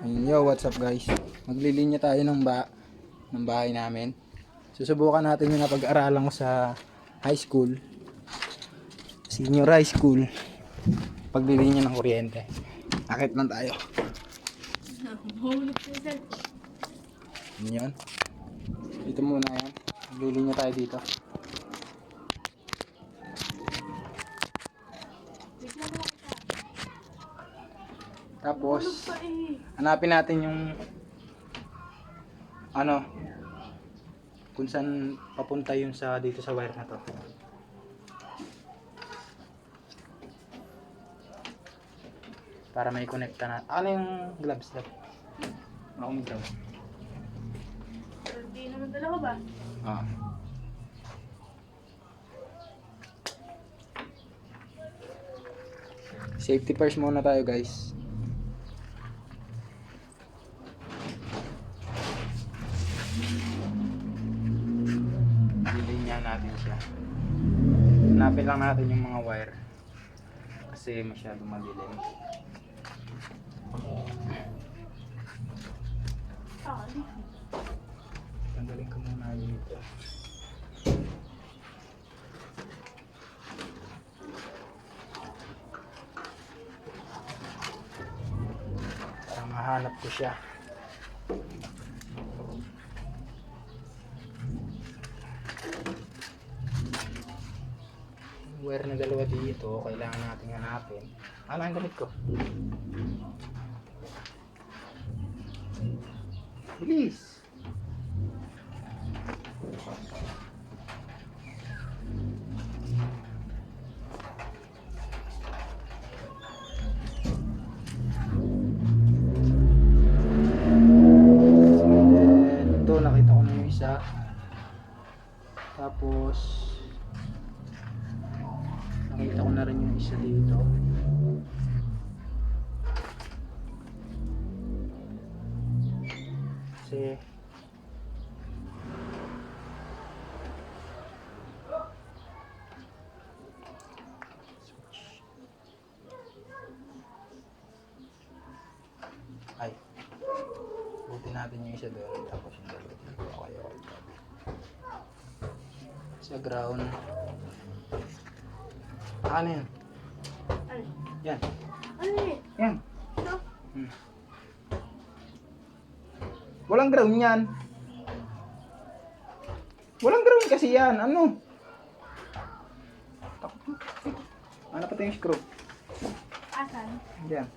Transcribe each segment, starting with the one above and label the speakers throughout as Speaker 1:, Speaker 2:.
Speaker 1: Ayun, yo, what's up guys? Maglilinya tayo ng bahay namin. Susubukan natin yung napag-aralan ko sa high school, senior high school, paglilinya ng kuryente. Akit lang tayo. Ano yan? Dito muna yan. Maglilinya tayo dito. Tapos, hanapin natin yung kung saan papunta yun sa dito sa wire na to. Para may connecta na. Ano yung gloves daw? Ako mintaw.
Speaker 2: Hindi naman dalawa ba?
Speaker 1: Ah. Safety first muna tayo guys. Dilinya natin siya. Hanapin lang natin yung mga wire. Kasi masyadong madilim. Tanggalin ko muna dito. Para mahanap ko siya. Wire na dalawa dito, kailangan natin hanapin. Ano ang gamit ko? Bilis! Ito, nakita ko na yung isa. Tapos nakita ko na rin yung isa dito. Kasi ay, buti natin yung isa doon. Tapos yung dalawa dito. Okay. Sa ground. Ano yan?
Speaker 2: Ano?
Speaker 1: Yan.
Speaker 2: Ano eh?
Speaker 1: Yan.
Speaker 2: Ito?
Speaker 1: Walang ground yan. Walang ground kasi yan. Ano? Ano pa yung screw?
Speaker 2: Asan?
Speaker 1: Yan.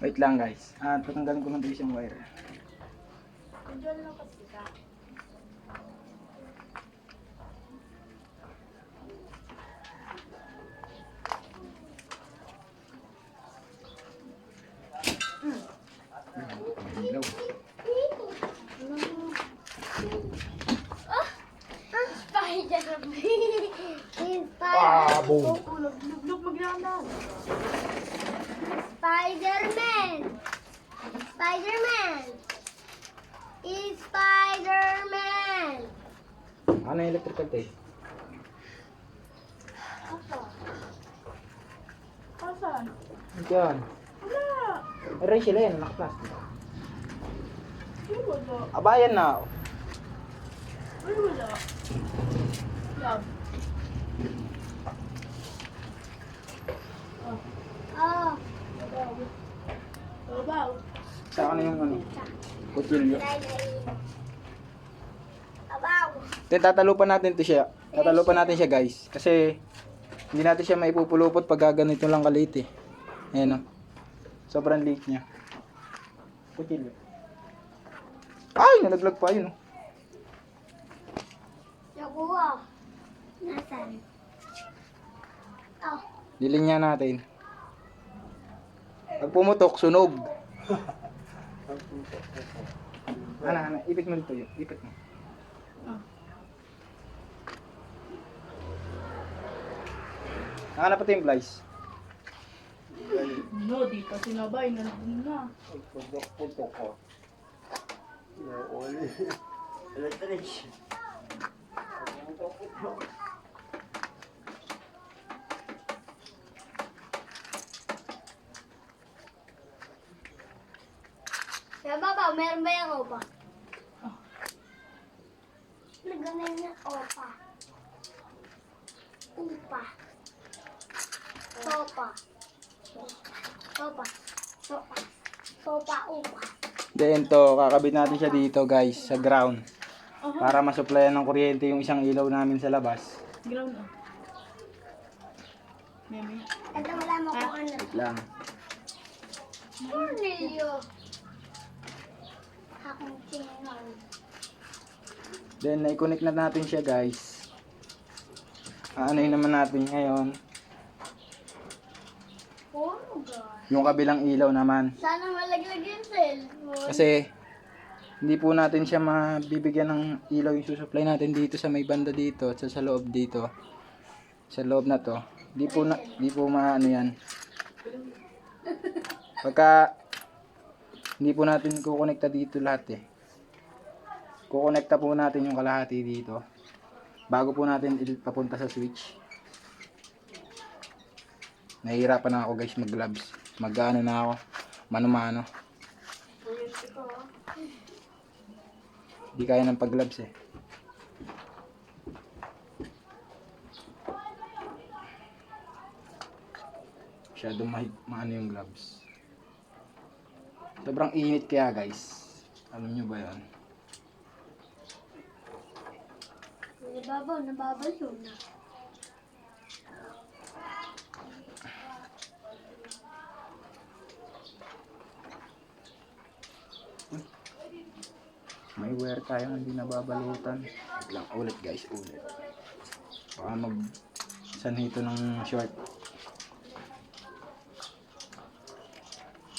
Speaker 1: Wait lang guys. Tatanggalin ko ng isang wire.
Speaker 2: Diyan lang kasi ka.
Speaker 1: Ilaw. Boom.
Speaker 2: Lug maglandaw.
Speaker 3: Spider-Man! Spider-Man! Spider-Man!
Speaker 1: Ano yung electrical tape?
Speaker 2: Asan?
Speaker 1: Yan.
Speaker 2: Wala.
Speaker 1: Meron sila yan. Naka-plastic.
Speaker 2: Ay, wala.
Speaker 1: Abayan na.
Speaker 2: Ay, wala. Lab.
Speaker 3: Oh,
Speaker 2: Babaw. Babaw.
Speaker 1: Saka na yung kutsilyo.
Speaker 3: abaw!
Speaker 1: Then tatalupan natin to siya. Tatalupan natin siya guys. Kasi hindi natin siya maipupulupot pag ganito lang kaliit eh. Ayan o. Sobrang liit niya. Kutsilyo. Ay! Nalaglag pa yun o.
Speaker 3: Nakuha. Nasaan? Oh,
Speaker 1: Dilinya natin. Pag pumutok, sunog. Ana, ipit mo dito yun. Ipit mo. Nakana pati yung glice.
Speaker 2: No, di pa sinabay. Nandun na.
Speaker 4: Pagputok ko.
Speaker 3: Sa baba, meron ba yung opa? Naganay na opa. Upa. Sopa. Sopa. Sopa. Sopa, upa.
Speaker 1: Then to, kakabit natin siya dito guys, sa ground. Para masuplayan ng kuryente yung isang ilaw namin sa labas.
Speaker 2: Ground oh. Meme.
Speaker 3: Ito wala mo kung ano.
Speaker 1: Wait lang.
Speaker 3: Cornelio. Akong chinon.
Speaker 1: Then, na-connect na natin siya guys. Ano yun naman natin ngayon.
Speaker 3: Oh God.
Speaker 1: Yung kabilang ilaw naman.
Speaker 3: Sana malaglag yung cellphone.
Speaker 1: Kasi, hindi po natin siya mabibigyan ng ilaw yung susupply natin dito sa may banda dito at sa loob dito. Sa loob na to. Di po maano yan. Pagka hindi po natin kukonekta dito lahat eh. Kukonekta po natin yung kalahati dito. Bago po natin papunta sa switch. Nahihirapan na ako guys mag-gloves. Mag-ano na ako. Mano-mano. Hindi kaya ng pag-gloves eh. Masyadong maano yung gloves. Sobrang init kaya guys. Alam nyo ba yan?
Speaker 3: Nababalo na.
Speaker 1: May wire tayo hindi nababalutan. Wait lang, ulit guys, ulit. Baka sanhito ng short.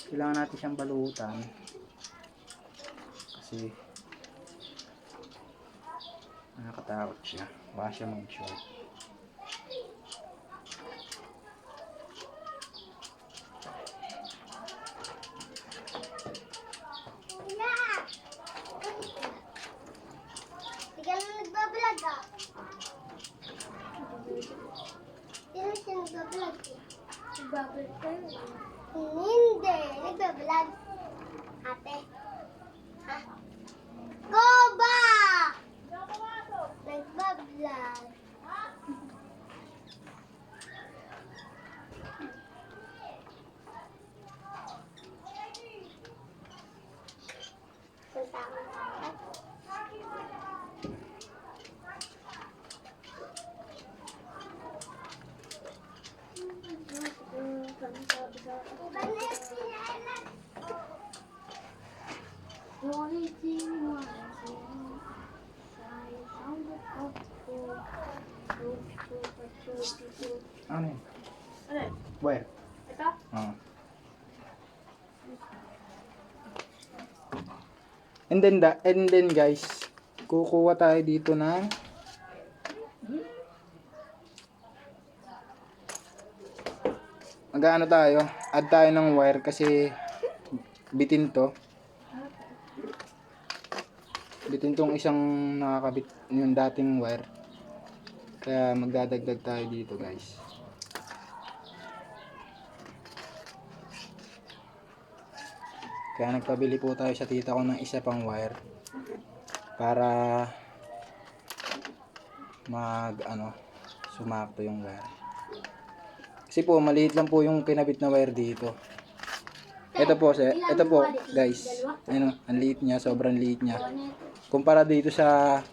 Speaker 1: Kailangan natin siyang balutan. Kasi nakakatakot siya. Baka siya mag-short.
Speaker 3: Ikaw na nagbablog ah. Sino siya nagbablog? Nagbablog kayo? Hindi. Nagbablog. Ate. Ha? Koba! Nagbablog. Punta ako tayo.
Speaker 1: Ano yun?
Speaker 2: Ano yun?
Speaker 1: Wire.
Speaker 2: Ito?
Speaker 1: Oo. And then guys, kukuha tayo dito ng mag-ano tayo, add tayo ng wire kasi bitin to. Bitin tong isang nakakabit yung dating wire. Kaya magdadagdag tayo dito guys. Kaya nagpabili po tayo sa tita ko ng isa pang wire para sumakto yung wire. Kasi po maliit lang po yung kinabit na wire dito. Ito po guys. Ano, ang liit niya, sobrang liit niya. Kumpara dito sa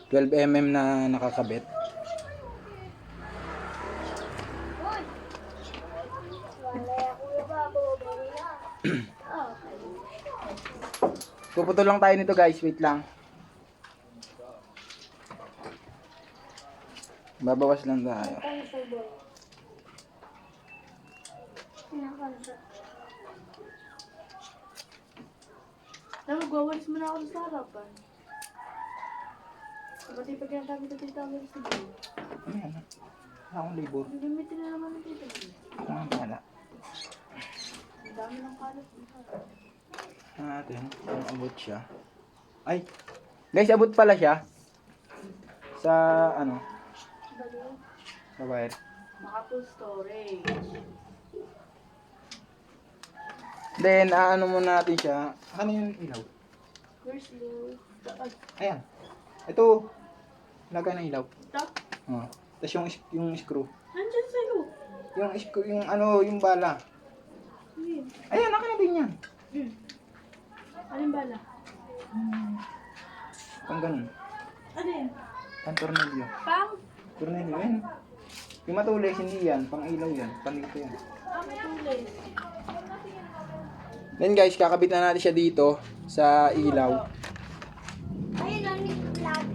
Speaker 1: 12mm na nakakabit. Puputol lang tayo nito guys, wait lang. Babawas lang tayo.
Speaker 2: Magwawalis mo na ako sa harapan. Pati pag yung kami ito tita mo sa buhay.
Speaker 1: Ano yan? Wala akong labor.
Speaker 2: Gagamitin na naman ng tita mo.
Speaker 1: Ako nga pala.
Speaker 2: Ang dami ng kalat dito.
Speaker 1: Natin, kung abot siya. Ay! Guys, abot pala siya. Sa ano,
Speaker 2: Baliw.
Speaker 1: sa wire.
Speaker 2: Naka full storage.
Speaker 1: Then, ano muna natin siya. Ano yung ilaw?
Speaker 2: Where's you?
Speaker 1: Ayan. Ito. Lagay ng ilaw.
Speaker 2: Ito?
Speaker 1: Oh. Tapos yung screw.
Speaker 2: Nandiyan sa'yo.
Speaker 1: Yung screw, yung ano, yung bala.
Speaker 2: Ayun.
Speaker 1: Ayan, akin na din yan.
Speaker 2: Anong bala?
Speaker 1: Pang ganun.
Speaker 2: Ano yan?
Speaker 1: Pang tornilyo.
Speaker 2: Pang?
Speaker 1: Tornilyo, yan. Yung matulis, hindi yan. Pang ilaw yan. Pang dito yan.
Speaker 2: May tulis.
Speaker 1: Then guys, kakabit na natin siya dito sa ilaw.
Speaker 3: Ayun ang nag-vlog.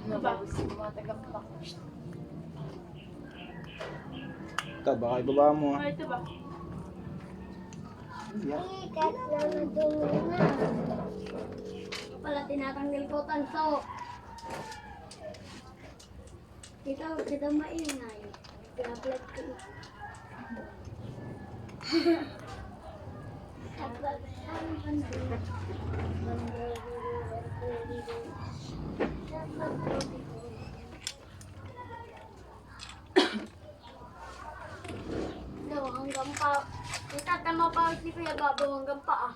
Speaker 2: Ano ba? Mga taga-pak.
Speaker 1: Ito, baka ibaba mo.
Speaker 2: Ah, ito ba?
Speaker 1: Yeah.
Speaker 3: Ikat na nadungan na. Pala tinatanggal ko tanso. Dito maingay. Pinaplat ko. No, hanggang pa. Itatama pa si Kuya Babo hanggang pa.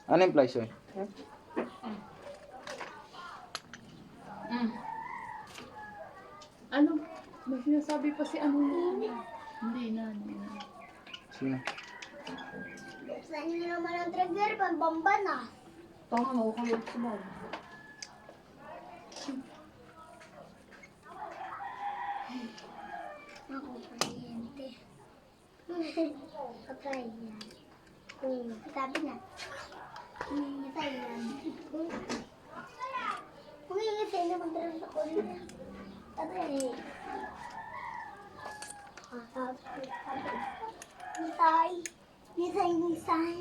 Speaker 1: Ano yung plies, oy?
Speaker 2: Ano? May sinasabi pa si ano na. Hindi na.
Speaker 1: Sino?
Speaker 3: Saan nyo naman ang trigger? Pambamba na.
Speaker 2: Tama mo, kayo sa bawah.
Speaker 3: Ako, pasyente. Patay yan. Sabi na. Patay yan. Kung ingatay na magdala sa kulit. Patay. Nisay. Nisay.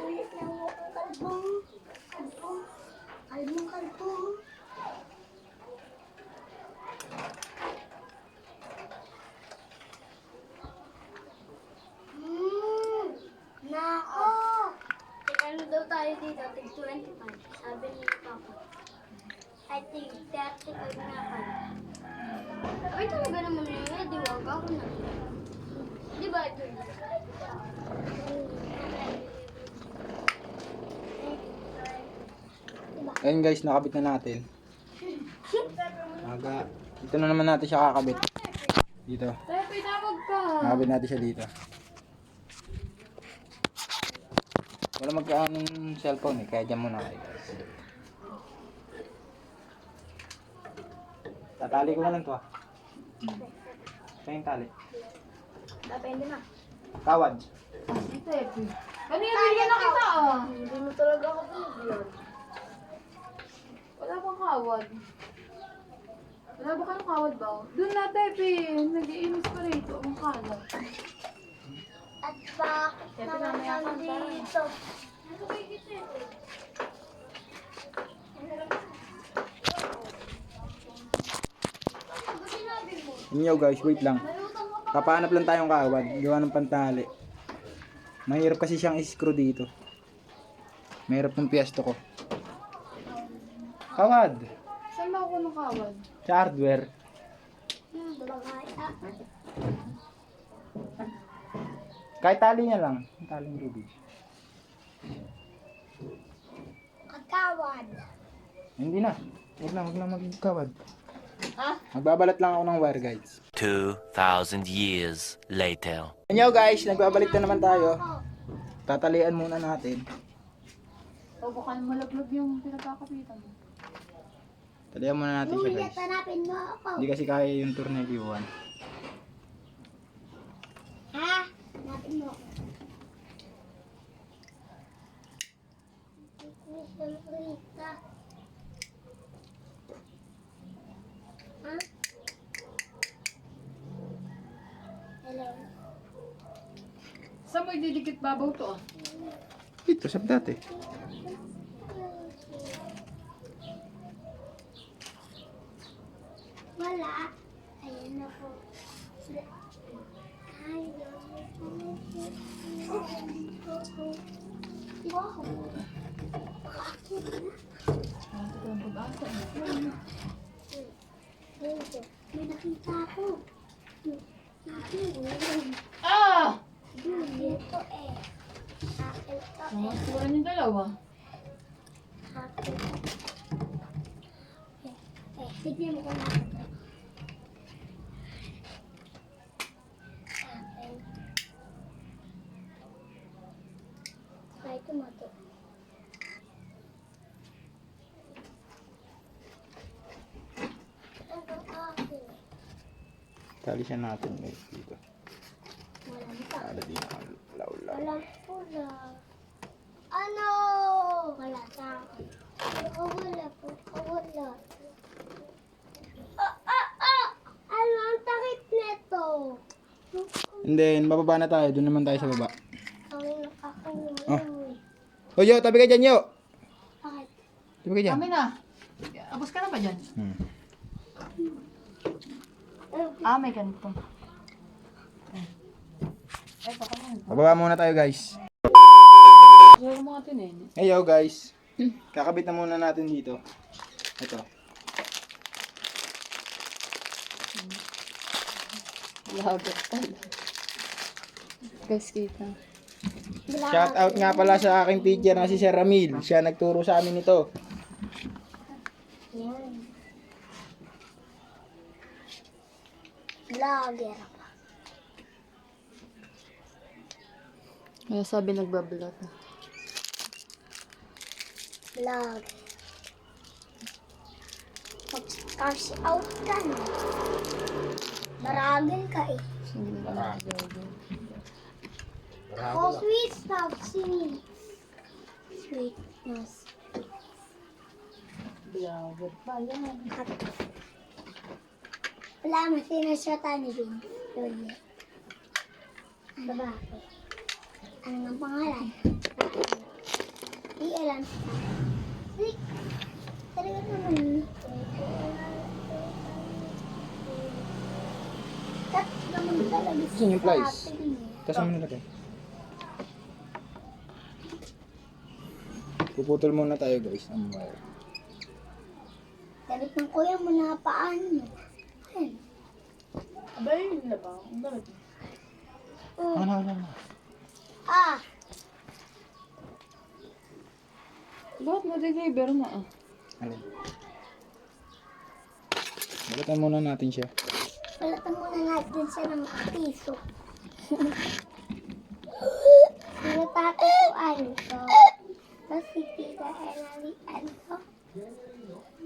Speaker 3: Ulit lang mo ang kalbong. Kalbong. Nako! Ano daw tayo dito? Tig 25. Sabi ni Papa. I think 35 na pala. Ay, talaga naman yun. Di wag ako na. Di ba ito? Diba?
Speaker 1: Ayun guys, nakabit na natin. Dito na naman natin siya kakabit. Dito.
Speaker 2: Tayo, pinawag ka.
Speaker 1: Nakabit natin siya dito. Wala magkaan ng cellphone eh, kaya dyan muna kayo guys. Tatali ko na lang to ah. Saan yung tali?
Speaker 3: Depende na.
Speaker 1: Tawad.
Speaker 2: Dito eh. Kanina bigyan na kita ah.
Speaker 3: Hindi mo talaga ako pinagyan.
Speaker 2: Wala bang kawad? Wala ba kayong kawad ba? Doon na, Tepe. Nag-iinis pa rito. Ang kalat.
Speaker 3: At bakit
Speaker 2: Kaya
Speaker 3: naman
Speaker 2: pinamaya ka,
Speaker 3: nandito? Ano sinabi mo?
Speaker 1: Inyo guys, wait lang. Papahanap lang tayong kawad. Gawa ng pantali. Mahirap kasi siyang i-screw dito. Mahirap ng piyesto ko. Kawad.
Speaker 2: Saan ba ako ng kawad?
Speaker 1: Sa hardware.
Speaker 3: Bagay.
Speaker 1: Kahit tali niya lang. Yung taling ruby.
Speaker 3: Kagawad.
Speaker 1: Hindi na. Huwag na magkawad.
Speaker 2: Ha?
Speaker 1: Magbabalat lang ako ng wire guys.
Speaker 4: 2,000 years later.
Speaker 1: Inyo guys, nagbabalik na naman tayo. Tatalian muna natin.
Speaker 2: O baka malaglag yung pinagkakapitan mo.
Speaker 1: Talian muna natin siya
Speaker 3: Uy,
Speaker 1: guys.
Speaker 3: hanapin mo ako.
Speaker 1: Hindi kasi kaya yung tornilyo 1.
Speaker 3: Ha? Hanapin mo ako. Rita. Ha? Hello?
Speaker 2: Saan mo ididikit babaw to ah?
Speaker 1: Ito, sab dati.
Speaker 3: Wala. Ayan na po. Ayun. Wow. Bakit na? May nakita ako.
Speaker 2: Ah!
Speaker 3: Dito eh. Akin to eh.
Speaker 2: Mga sura niyo dalawa.
Speaker 3: Akin. Tignan mo kung nakita. Akin. Try to mato. Ang akin.
Speaker 1: Tali siya natin guys dito.
Speaker 3: Walang pa.
Speaker 1: Para di nakalaw-law.
Speaker 3: Walang pula. Ano? Wala sa akin. Wala po. Wala. Ano ang takip neto?
Speaker 1: And then, bababa na tayo. Doon naman tayo sa baba.
Speaker 3: Ako
Speaker 1: Ah. O, Yo, tabi ka dyan, Yo.
Speaker 3: Bakit?
Speaker 1: Tabi ka dyan.
Speaker 2: Kami na. Abos ka na ba dyan? Ah, may ganito. Ay, baka mo.
Speaker 1: Bababa muna tayo, guys.
Speaker 2: Siguro mga tinin.
Speaker 1: Hey, yo, guys. Kakabit na muna natin dito. Ito.
Speaker 2: Lagot pala. Guys, kita.
Speaker 1: Shout out nga pala sa aking teacher na si Sir Ramil. Siya nagturo sa amin ito.
Speaker 3: Yan. Vlogger ako.
Speaker 2: Kaya sabi nagbablog.
Speaker 3: Vlog. Mag-cash out ka na. Maragin ka eh.
Speaker 2: Sige na nagbablog.
Speaker 3: Oh, sweet stuff, sweet. Sweetness.
Speaker 2: Vlogger pa yan.
Speaker 3: Wala mo, sinasya ni Bin. Yun. Ano ba? Ano ang pangalan? Di alam. Sweet. Talaga naman. Kat naman talaga
Speaker 1: Saan yung flies?
Speaker 3: atin eh.
Speaker 1: Kasama nila tayo. Puputol muna tayo, guys. Ang wire.
Speaker 3: Damit ng kuya mo na paano? Ayan.
Speaker 2: Abay, yun na ba? Ang damit.
Speaker 1: Ano.
Speaker 3: Ah!
Speaker 2: Bakit na-deliver na ah?
Speaker 1: Ano? Balatan muna natin siya.
Speaker 3: Balatan muna natin siya ng piso. Sinatatuan ko. Tapos si Tita Enalian ko.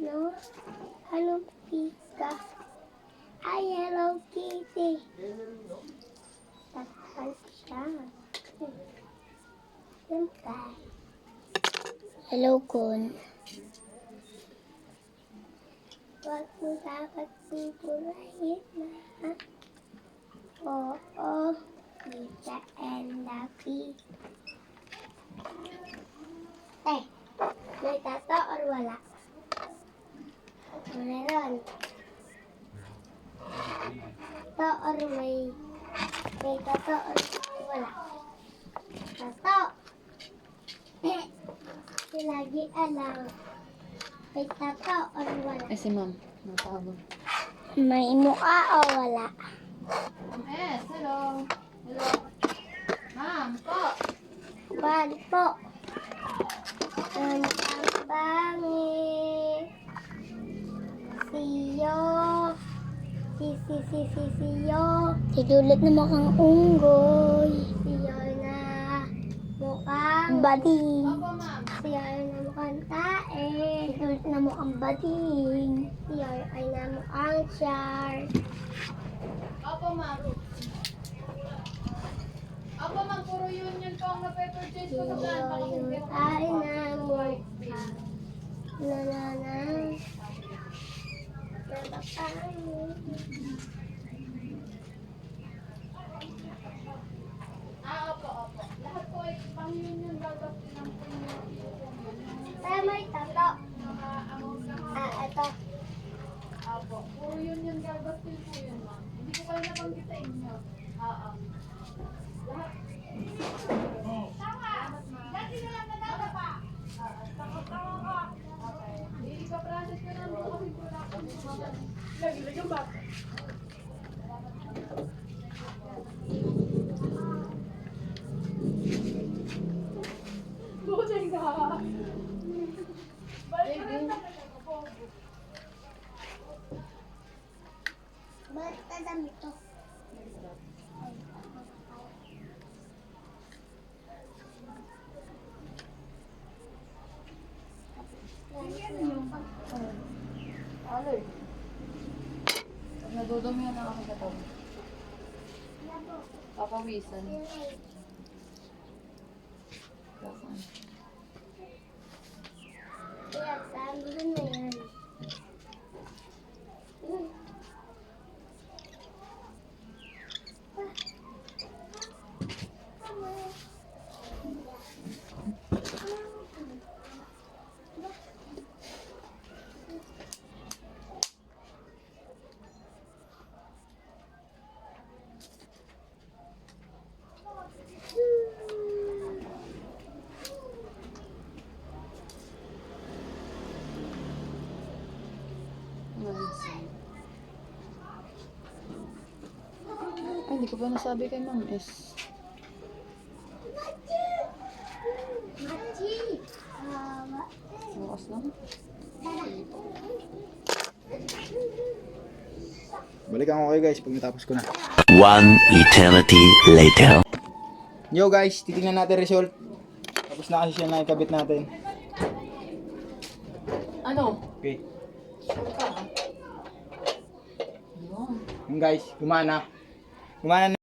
Speaker 3: No? Hello, Pika. Ay, Hello Kitty. Tatal siya. Siyempre. Hello, Kun. Huwag mo dapat pupurahin na. Oo, Tita and Lucky. May tato or wala? Meron. Tato or may tato or wala? Tato. Lagi alam. May tato or wala?
Speaker 2: Eh si ma'am, natawag.
Speaker 3: May mukha o wala?
Speaker 2: Yes, hello. Hello. Ma'am, po.
Speaker 3: Bali po. Ang bangi. Siyo. Siyo. Sidulot na mukhang unggoy. Siyo na mukhang bading.
Speaker 2: Opo, ma'am.
Speaker 3: Siyo na mukhang tae. Sidulot na mukhang bading. Siyo ay na mukhang char.
Speaker 2: Opo, ma'am. Opo, ma'am. Puro union po ang napay-purchase ko sa plan. Baka kung meron
Speaker 3: Ay
Speaker 2: po.
Speaker 3: na work. Na.
Speaker 2: Opo. Lahat po ay pang-union gagawin lang po yung
Speaker 3: Ay, may tato.
Speaker 2: mga amount lang.
Speaker 3: Ito.
Speaker 2: Opo. Puro yun garbas din po yun, ma'am. Hindi ko kayo nabanggit sa inyo. Oo. Lahat. Tama! Dati na lang nadala pa! Tama ka! Okay. Ipa-process ko lang po kasi production. Lagi yung bata. Buting ka! Balik ka lang po.
Speaker 3: Ba't tadami to?
Speaker 2: Aloy. Pag nadudumihan ang aking katawan. Papawisan. Saan?
Speaker 3: Kaya saan doon na yan?
Speaker 2: Ay, hindi ko pa nasabi kay Ma'am S.
Speaker 3: Machi!
Speaker 2: Bukas lang.
Speaker 1: Balikan ko kayo guys pag natapos ko na.
Speaker 4: One eternity later.
Speaker 1: Yo guys, titingnan natin result. Tapos na kasi siya nakikabit natin.
Speaker 2: Ano?
Speaker 1: Okay.
Speaker 2: Yun.
Speaker 1: Yung guys, gumana. Gumana na